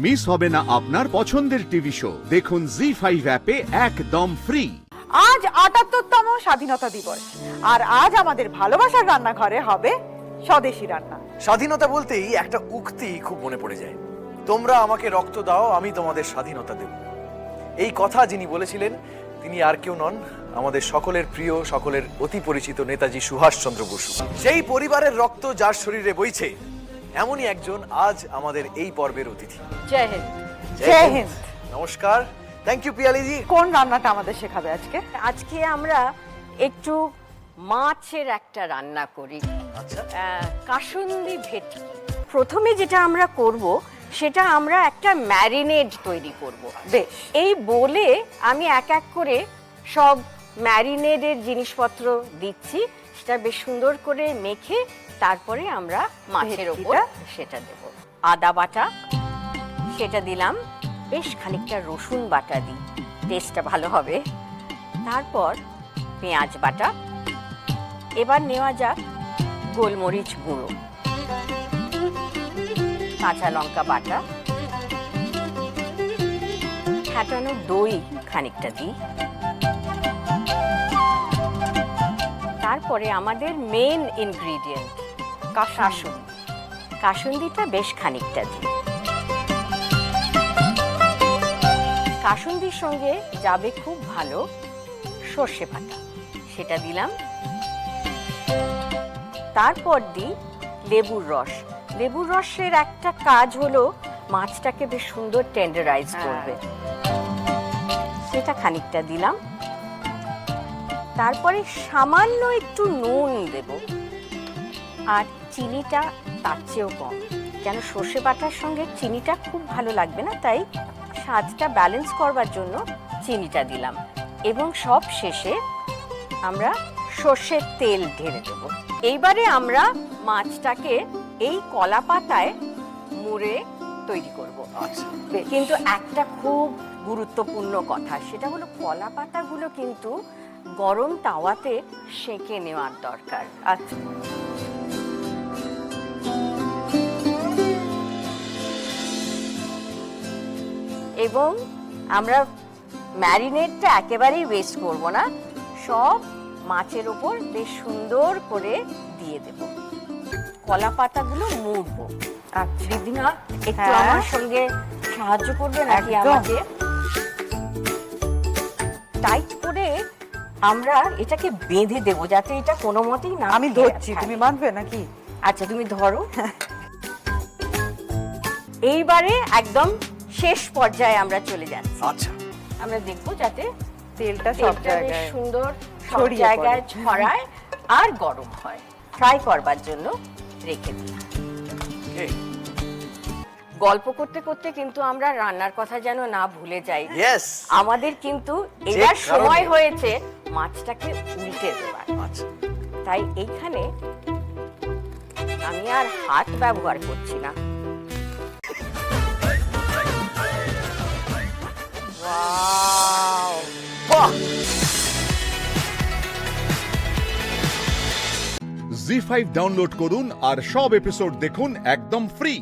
Miss হবে না আপনার পছন্দের টিভি শো। দেখুন জি5 অ্যাপে একদম ফ্রি। আজ ৭৮তম স্বাধীনতা দিবস, আর আজ আমাদের ভালোবাসার রান্নাঘরে হবে স্বদেশি রান্না। স্বাধীনতা বলতেই একটা উক্তি খুব মনে পড়ে যায়, তোমরা আমাকে রক্ত দাও, আমি তোমাদের স্বাধীনতা দেব। এই কথা যিনি বলেছিলেন তিনি আর কেউ নন, আমাদের সকলের প্রিয়, সকলের অতি পরিচিত নেতাজি সুভাষচন্দ্র বসু। সেই পরিবারের রক্ত যার শরীরে বইছে, এমনই একজন আজ আমাদের এই পর্বের অতিথি। জয় হিন্দ। জয় হিন্দ। নমস্কার, থ্যাংক ইউ পিয়ালিজি। কোন রান্নাটা আমাদের শেখাবে আজকে? আজকে আমরা একটু মাছের একটা রান্না করি, আচ্ছা, কাসুন্দি ভেটকি। প্রথমে যেটা আমরা করব সেটা আমরা একটা ম্যারিনেড তৈরি করব। বেশ, এই বলে আমি এক এক করে সব ম্যারিনেডের জিনিসপত্র দিচ্ছি, সেটা বেশ সুন্দর করে মেখে তারপরে আমরা মাছের ওপর সেটা দেব। আদা বাটা সেটা দিলাম, বেশ খানিকটা রসুন বাটা দিই, টেস্টটা ভালো হবে। তারপর পেঁয়াজ বাটা, এবার নেওয়া যাক গোলমরিচ গুঁড়ো, কাঁচা লঙ্কা বাটা, ফ্যাটানো দই খানিকটা দিই। তারপরে আমাদের মেন ইনগ্রিডিয়েন্ট কাসুন্দি, কাসুন্দিটা বেশ খানিকটা দিই। কাসুন্দির সঙ্গে যাবে খুব ভালো সর্ষে বাটা, সেটা দিলাম। তারপর দিই লেবুর রস। লেবুর রসের একটা কাজ হলো মাছটাকে বেশ সুন্দর টেন্ডারাইজ করবে, সেটা খানিকটা দিলাম। তারপরে সামান্য একটু নুন দেব, আর চিনিটা তার চেয়েও কম, কেন সর্ষে বাটার সঙ্গে চিনিটা খুব ভালো লাগবে না, তাই স্বাদটা ব্যালেন্স করবার জন্য চিনিটা দিলাম। এবং সব শেষে আমরা সর্ষের তেল ঢেলে দেব। এইবারে আমরা মাছটাকে এই কলা পাতায় মুড়ে তৈরি করব। আচ্ছা, কিন্তু একটা খুব গুরুত্বপূর্ণ কথা, সেটা হলো কলা পাতাগুলো কিন্তু গরম তাওয়াতে সেঁকে নেওয়ার দরকার। আচ্ছা, এবং আমরা ম্যারিনেডটা একেবারেই ওয়েস্ট করব না, সব মাছের ওপর বেশ সুন্দর করে দিয়ে দেব। কলা পাতাগুলো মুড়বো। আচ্ছা। দিদিমা একটু হ্যাঁ। আমার সঙ্গে সাহায্য করবে নাকি? একদম। আমাকে টাইট করে আমরা এটাকে বেঁধে দেব, যাতে এটা কোনো মতেই না আমি ধরছি, তুমি বাঁধবে নাকি? আচ্ছা, তুমি ধরো। এইবারে একদম শেষ পর্যায়ে আমরা চলে যাচ্ছি। আচ্ছা, আমরা দেখবো যাতে তেলটা সব তেলটা বেশ জায়গায় সুন্দর সব ছড়িয়ে জায়গায় পড়ে। ছড়ায় আর গরম হয়। ফ্রাই করবার জন্য রেখে দিই। okay, গল্প করতে করতে কিন্তু আমরা রান্নার কথা যেন না ভুলে যাই। yes, আমাদের কিন্তু এবার কারণে। সময় হয়েছে মাছটাকে উল্টে দেবার। আচ্ছা, তাই এইখানে আমি আর হাত ব্যবহার করছি না। বাহ! জি5 ডাউনলোড করুন আর সব এপিসোড দেখুন একদম ফ্রি।